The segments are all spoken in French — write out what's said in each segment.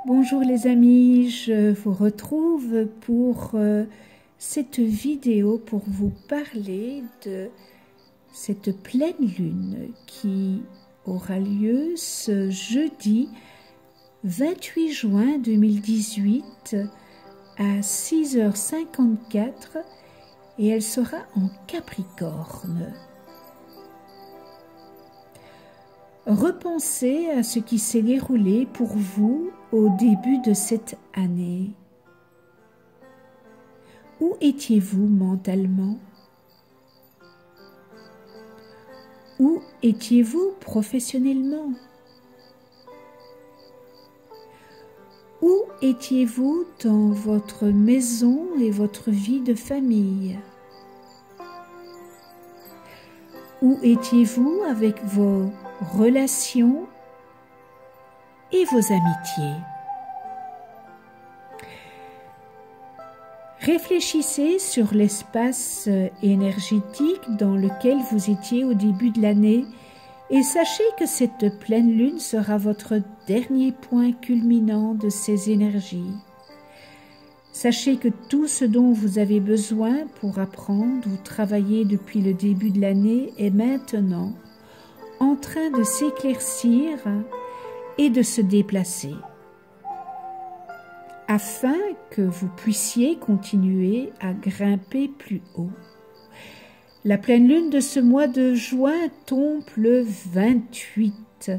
Bonjour les amis, je vous retrouve pour cette vidéo pour vous parler de cette pleine lune qui aura lieu ce jeudi 28 juin 2018 à 6h54 et elle sera en Capricorne. Repensez à ce qui s'est déroulé pour vous au début de cette année. Où étiez-vous mentalement? Où étiez-vous professionnellement? Où étiez-vous dans votre maison et votre vie de famille? Où étiez-vous avec vos relations et vos amitiés? Réfléchissez sur l'espace énergétique dans lequel vous étiez au début de l'année et sachez que cette pleine lune sera votre dernier point culminant de ces énergies. Sachez que tout ce dont vous avez besoin pour apprendre ou travailler depuis le début de l'année est maintenant en train de s'éclaircir et de se déplacer, afin que vous puissiez continuer à grimper plus haut. La pleine lune de ce mois de juin tombe le 28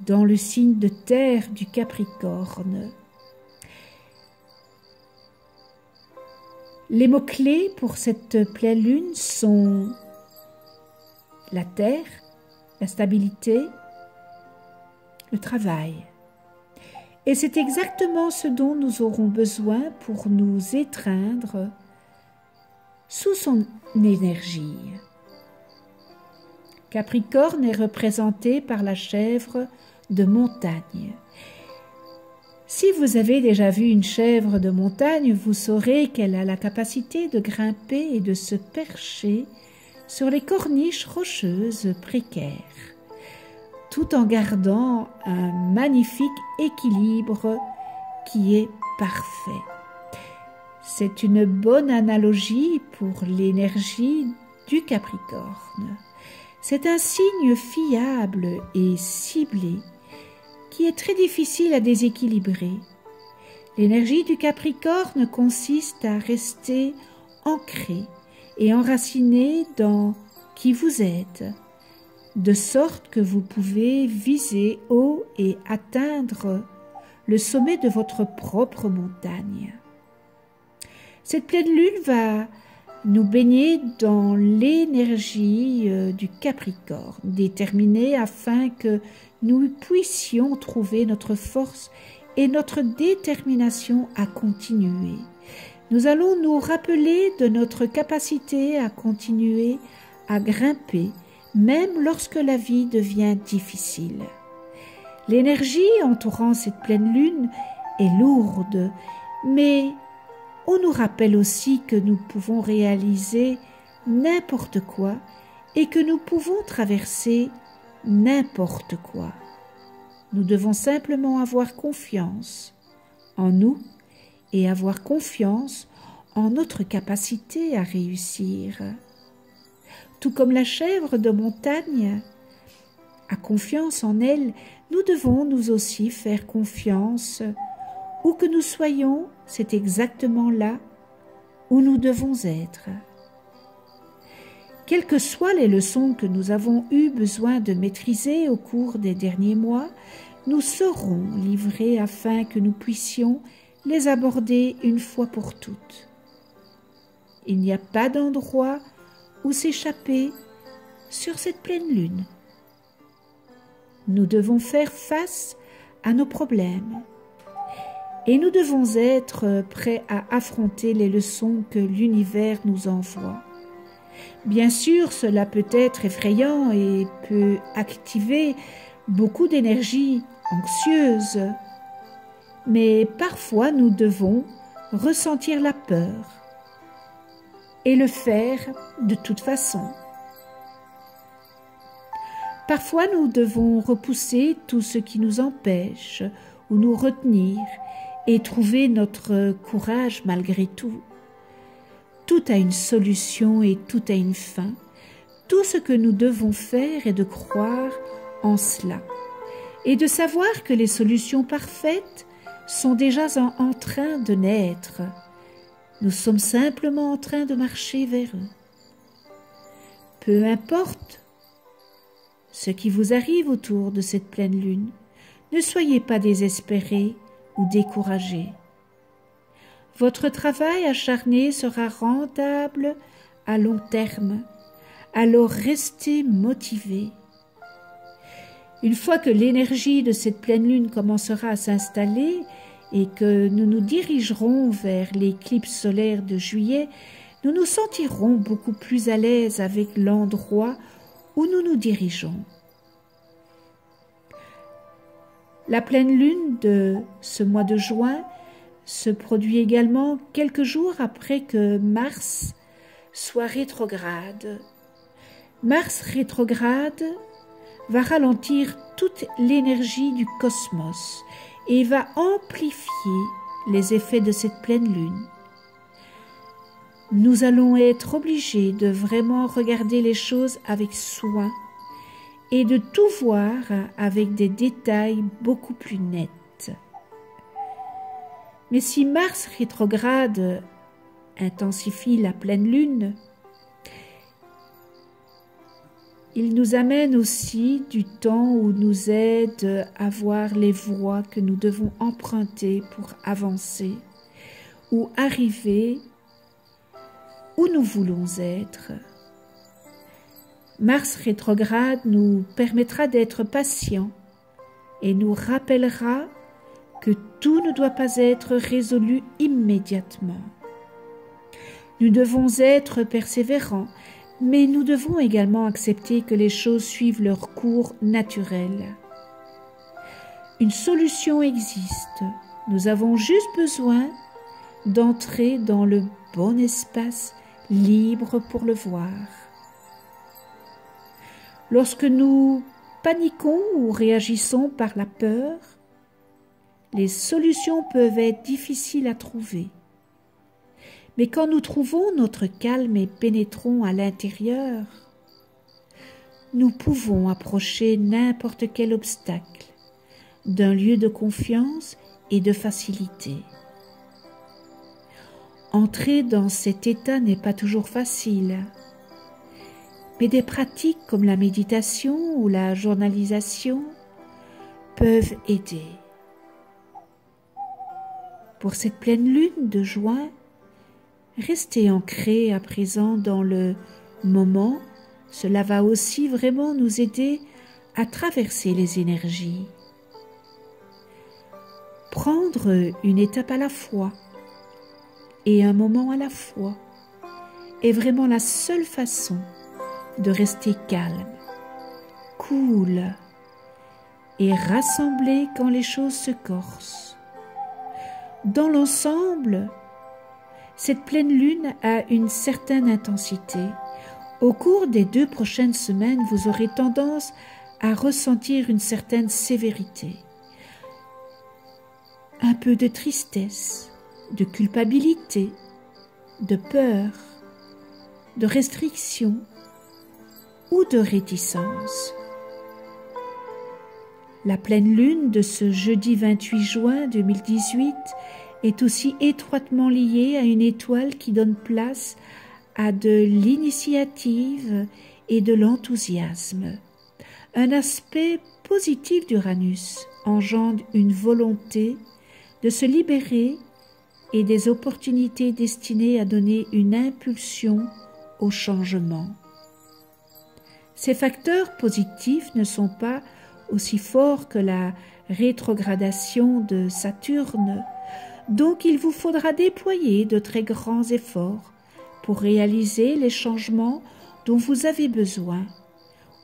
dans le signe de terre du Capricorne. Les mots-clés pour cette pleine lune sont la terre, la stabilité, le travail. Et c'est exactement ce dont nous aurons besoin pour nous étreindre sous son énergie. Capricorne est représenté par la chèvre de montagne. Si vous avez déjà vu une chèvre de montagne, vous saurez qu'elle a la capacité de grimper et de se percher sur les corniches rocheuses précaires, tout en gardant un magnifique équilibre qui est parfait. C'est une bonne analogie pour l'énergie du Capricorne. C'est un signe fiable et ciblé qui est très difficile à déséquilibrer. L'énergie du Capricorne consiste à rester ancré et enraciné dans qui vous êtes, de sorte que vous pouvez viser haut et atteindre le sommet de votre propre montagne. Cette pleine lune va nous baigner dans l'énergie du Capricorne, déterminée afin que nous puissions trouver notre force et notre détermination à continuer. Nous allons nous rappeler de notre capacité à continuer à grimper, même lorsque la vie devient difficile. L'énergie entourant cette pleine lune est lourde, mais on nous rappelle aussi que nous pouvons réaliser n'importe quoi et que nous pouvons traverser n'importe quoi. Nous devons simplement avoir confiance en nous et avoir confiance en notre capacité à réussir. Tout comme la chèvre de montagne a confiance en elle, nous devons nous aussi faire confiance. Où que nous soyons, c'est exactement là où nous devons être. Quelles que soient les leçons que nous avons eu besoin de maîtriser au cours des derniers mois, nous serons livrés afin que nous puissions les aborder une fois pour toutes. Il n'y a pas d'endroit où s'échapper sur cette pleine lune. Nous devons faire face à nos problèmes et nous devons être prêts à affronter les leçons que l'univers nous envoie. Bien sûr, cela peut être effrayant et peut activer beaucoup d'énergie anxieuse, mais parfois nous devons ressentir la peur et le faire de toute façon. Parfois, nous devons repousser tout ce qui nous empêche ou nous retenir et trouver notre courage malgré tout. Tout a une solution et tout a une fin. Tout ce que nous devons faire est de croire en cela et de savoir que les solutions parfaites sont déjà en train de naître. Nous sommes simplement en train de marcher vers eux. Peu importe ce qui vous arrive autour de cette pleine lune, ne soyez pas désespérés ou découragés. Votre travail acharné sera rentable à long terme, alors restez motivés. Une fois que l'énergie de cette pleine lune commencera à s'installer et que nous nous dirigerons vers l'éclipse solaire de juillet, nous nous sentirons beaucoup plus à l'aise avec l'endroit où nous nous dirigeons. La pleine lune de ce mois de juin se produit également quelques jours après que Mars soit rétrograde. Mars rétrograde va ralentir toute l'énergie du cosmos et va amplifier les effets de cette pleine lune. Nous allons être obligés de vraiment regarder les choses avec soin et de tout voir avec des détails beaucoup plus nets. Mais si Mars rétrograde intensifie la pleine lune, il nous amène aussi du temps où nous aide à voir les voies que nous devons emprunter pour avancer ou arriver où nous voulons être. Mars rétrograde nous permettra d'être patients et nous rappellera que tout ne doit pas être résolu immédiatement. Nous devons être persévérants, mais nous devons également accepter que les choses suivent leur cours naturel. Une solution existe. Nous avons juste besoin d'entrer dans le bon espace libre pour le voir. Lorsque nous paniquons ou réagissons par la peur, les solutions peuvent être difficiles à trouver. Mais quand nous trouvons notre calme et pénétrons à l'intérieur, nous pouvons approcher n'importe quel obstacle d'un lieu de confiance et de facilité. Entrer dans cet état n'est pas toujours facile, mais des pratiques comme la méditation ou la journalisation peuvent aider. Pour cette pleine lune de juin, restez ancrés à présent dans le moment. Cela va aussi vraiment nous aider à traverser les énergies. Prendre une étape à la fois et un moment à la fois est vraiment la seule façon de rester calme, cool et rassemblé quand les choses se corsent. Dans l'ensemble, cette pleine lune a une certaine intensité. Au cours des 2 prochaines semaines, vous aurez tendance à ressentir une certaine sévérité, un peu de tristesse, de culpabilité, de peur, de restriction ou de réticence. La pleine lune de ce jeudi 28 juin 2018 est aussi étroitement liée à une étoile qui donne place à de l'initiative et de l'enthousiasme. Un aspect positif d'Uranus engendre une volonté de se libérer et des opportunités destinées à donner une impulsion au changement. Ces facteurs positifs ne sont pas aussi forts que la rétrogradation de Saturne, donc il vous faudra déployer de très grands efforts pour réaliser les changements dont vous avez besoin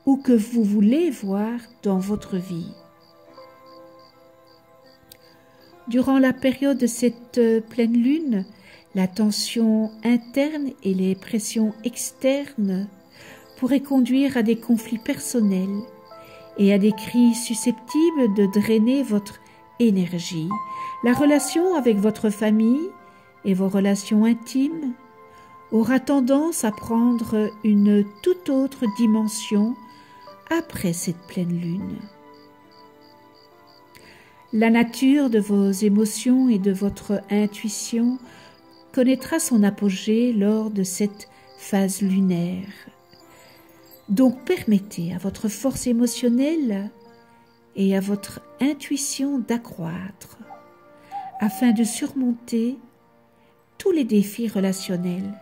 ou que vous voulez voir dans votre vie. Durant la période de cette pleine lune, la tension interne et les pressions externes pourraient conduire à des conflits personnels et à des crises susceptibles de drainer votre énergie, la relation avec votre famille et vos relations intimes aura tendance à prendre une toute autre dimension après cette pleine lune. La nature de vos émotions et de votre intuition connaîtra son apogée lors de cette phase lunaire. Donc permettez à votre force émotionnelle et à votre intuition d'accroître afin de surmonter tous les défis relationnels.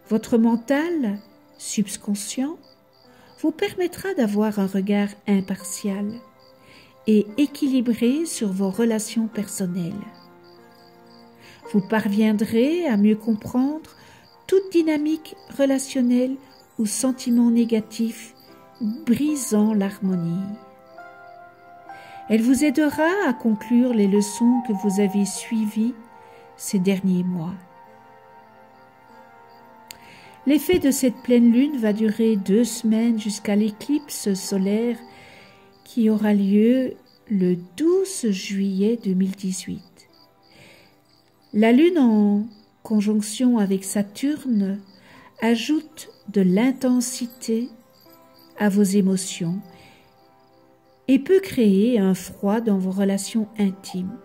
Votre mental subconscient vous permettra d'avoir un regard impartial et équilibré sur vos relations personnelles. Vous parviendrez à mieux comprendre toute dynamique relationnelle ou sentiment négatif brisant l'harmonie. Elle vous aidera à conclure les leçons que vous avez suivies ces derniers mois. L'effet de cette pleine lune va durer 2 semaines jusqu'à l'éclipse solaire qui aura lieu le 12 juillet 2018. La lune en conjonction avec Saturne ajoute de l'intensité à vos émotions et peut créer un froid dans vos relations intimes.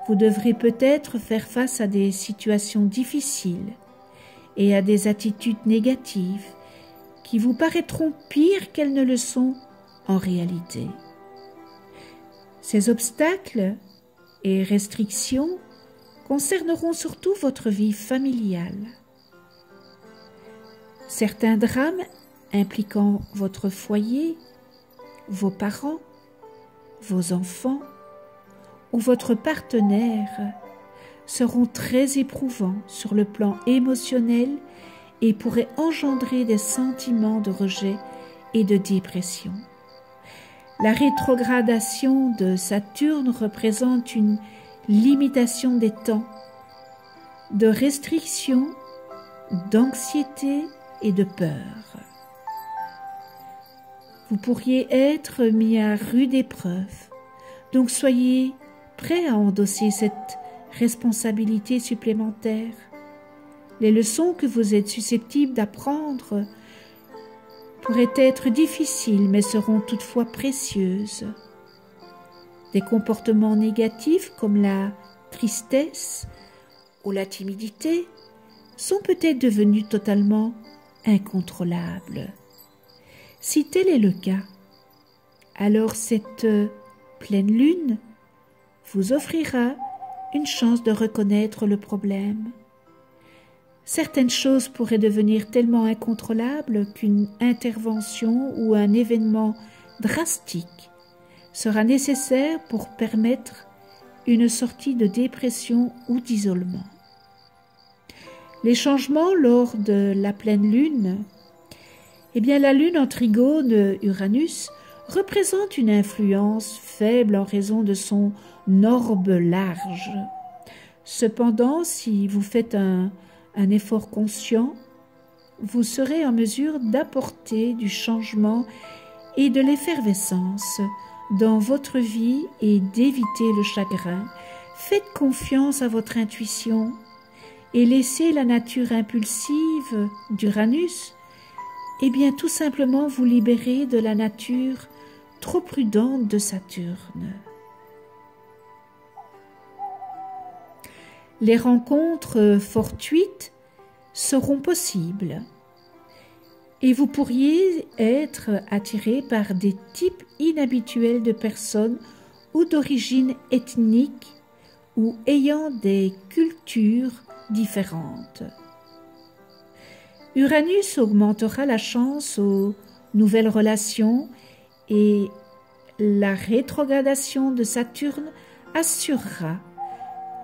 Vous devrez peut-être faire face à des situations difficiles et à des attitudes négatives qui vous paraîtront pires qu'elles ne le sont en réalité. Ces obstacles et restrictions concerneront surtout votre vie familiale. Certains drames impliquant votre foyer, vos parents, vos enfants ou votre partenaire seront très éprouvants sur le plan émotionnel et pourraient engendrer des sentiments de rejet et de dépression. La rétrogradation de Saturne représente une limitation des temps, de restriction, d'anxiété et de peur. Vous pourriez être mis à rude épreuve, donc soyez prêts à endosser cette responsabilité supplémentaire. Les leçons que vous êtes susceptibles d'apprendre pourraient être difficiles mais seront toutefois précieuses. Des comportements négatifs comme la tristesse ou la timidité sont peut-être devenus totalement incontrôlables. Si tel est le cas, alors cette pleine lune vous offrira une chance de reconnaître le problème. Certaines choses pourraient devenir tellement incontrôlables qu'une intervention ou un événement drastique sera nécessaire pour permettre une sortie de dépression ou d'isolement. Les changements lors de la pleine lune, la lune en trigone Uranus représente une influence faible en raison de son orbe large. Cependant, si vous faites un effort conscient, vous serez en mesure d'apporter du changement et de l'effervescence dans votre vie et d'éviter le chagrin. Faites confiance à votre intuition et laissez la nature impulsive d'Uranus tout simplement vous libérer de la nature trop prudente de Saturne. Les rencontres fortuites seront possibles et vous pourriez être attiré par des types inhabituels de personnes ou d'origine ethnique ou ayant des cultures différentes. Uranus augmentera la chance aux nouvelles relations et la rétrogradation de Saturne assurera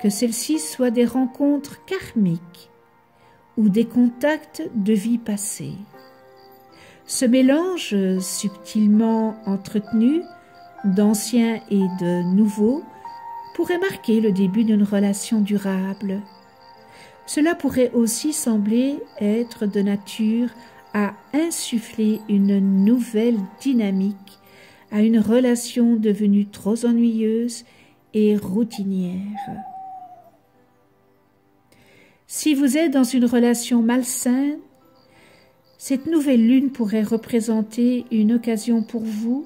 que celles-ci soient des rencontres karmiques ou des contacts de vie passée. Ce mélange subtilement entretenu d'anciens et de nouveaux pourrait marquer le début d'une relation durable. Cela pourrait aussi sembler être de nature à insuffler une nouvelle dynamique à une relation devenue trop ennuyeuse et routinière. Si vous êtes dans une relation malsaine, cette nouvelle lune pourrait représenter une occasion pour vous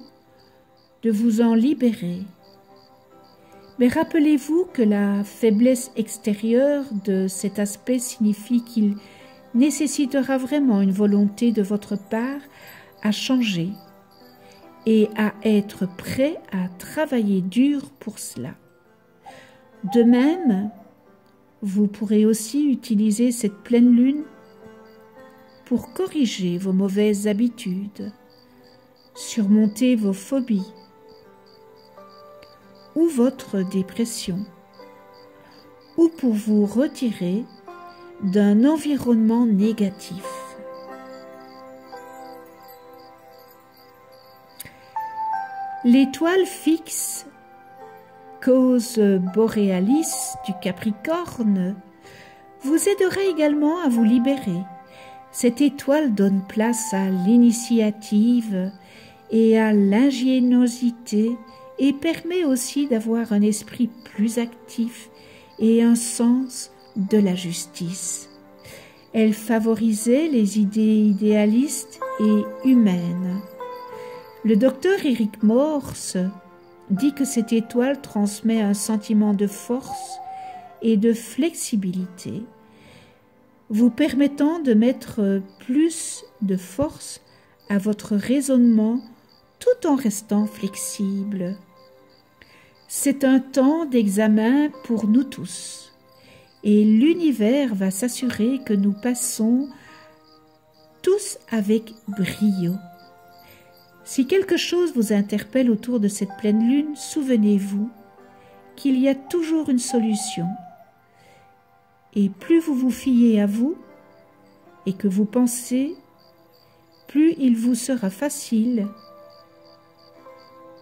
de vous en libérer. Mais rappelez-vous que la faiblesse extérieure de cet aspect signifie qu'il nécessitera vraiment une volonté de votre part à changer et à être prêt à travailler dur pour cela. De même, vous pourrez aussi utiliser cette pleine lune pour corriger vos mauvaises habitudes, surmonter vos phobies ou votre dépression, ou pour vous retirer d'un environnement négatif. L'étoile fixe Cause boréalis du Capricorne vous aidera également à vous libérer. Cette étoile donne place à l'initiative et à l'ingéniosité et permet aussi d'avoir un esprit plus actif et un sens de la justice. Elle favorisait les idées idéalistes et humaines. Le docteur Eric Morse dit que cette étoile transmet un sentiment de force et de flexibilité, vous permettant de mettre plus de force à votre raisonnement tout en restant flexible. C'est un temps d'examen pour nous tous, et l'univers va s'assurer que nous passons tous avec brio. Si quelque chose vous interpelle autour de cette pleine lune, souvenez-vous qu'il y a toujours une solution. Et plus vous vous fiez à vous et que vous pensez, plus il vous sera facile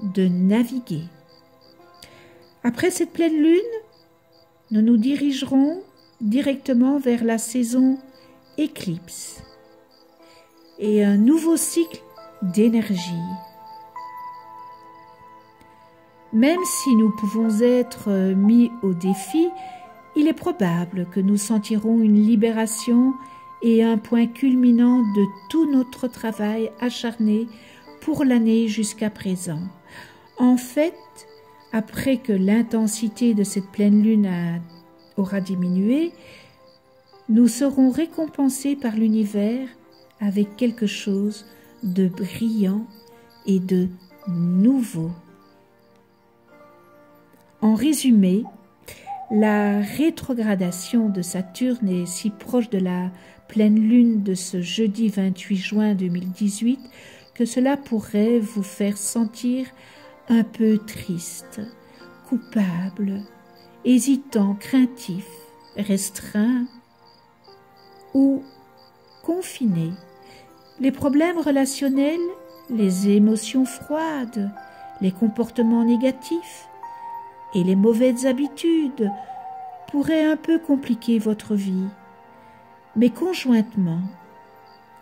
de naviguer. Après cette pleine lune, nous nous dirigerons directement vers la saison éclipse et un nouveau cycle d'énergie. Même si nous pouvons être mis au défi, il est probable que nous sentirons une libération et un point culminant de tout notre travail acharné pour l'année jusqu'à présent. En fait, après que l'intensité de cette pleine lune aura diminué, nous serons récompensés par l'univers avec quelque chose de brillant et de nouveau. En résumé, la rétrogradation de Saturne est si proche de la pleine lune de ce jeudi 28 juin 2018 que cela pourrait vous faire sentir un peu triste, coupable, hésitant, craintif, restreint ou confiné. Les problèmes relationnels, les émotions froides, les comportements négatifs et les mauvaises habitudes pourraient un peu compliquer votre vie. Mais conjointement,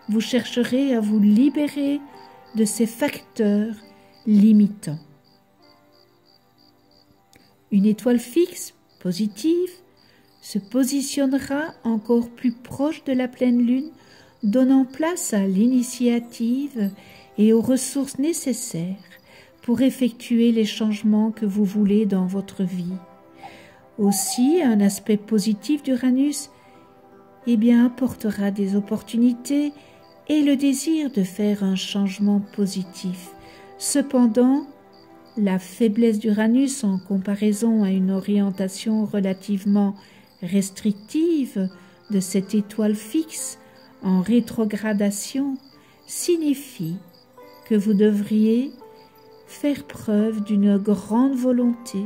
vous chercherez à vous libérer de ces facteurs limitants. Une étoile fixe, positive, se positionnera encore plus proche de la pleine lune, donnant place à l'initiative et aux ressources nécessaires pour effectuer les changements que vous voulez dans votre vie. Aussi, un aspect positif d'Uranus apportera des opportunités et le désir de faire un changement positif. Cependant, la faiblesse d'Uranus en comparaison à une orientation relativement restrictive de cette étoile fixe en rétrogradation signifie que vous devriez faire preuve d'une grande volonté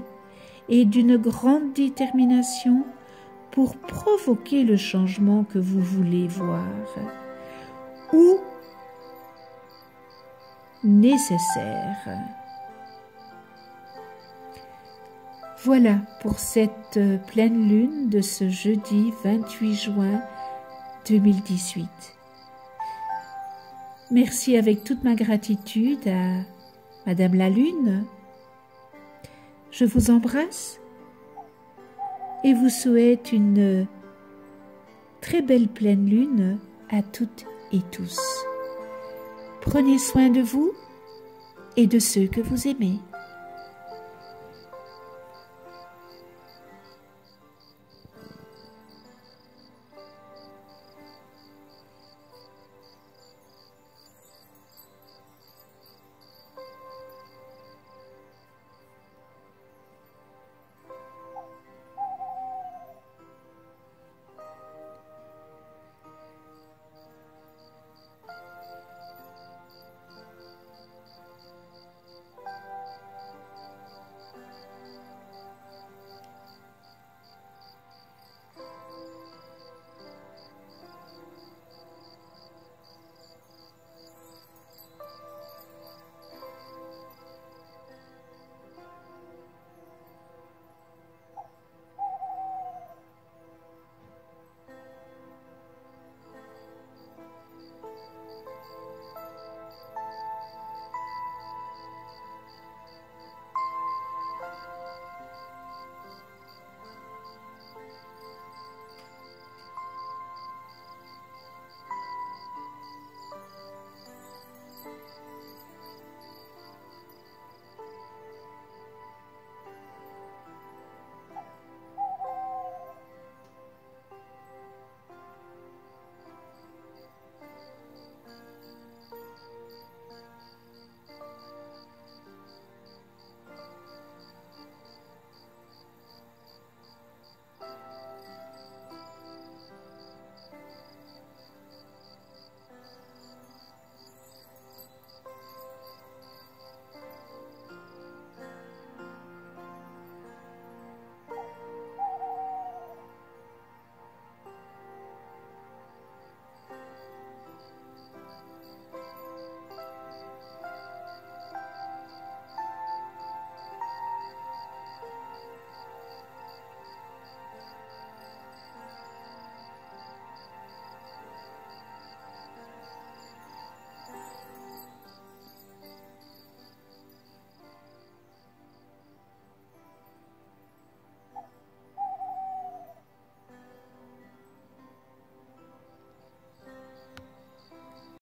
et d'une grande détermination pour provoquer le changement que vous voulez voir ou nécessaire. Voilà pour cette pleine lune de ce jeudi 28 juin 2018. Merci avec toute ma gratitude à Madame la Lune, Je vous embrasse et vous souhaite une très belle pleine lune à toutes et tous. Prenez soin de vous et de ceux que vous aimez.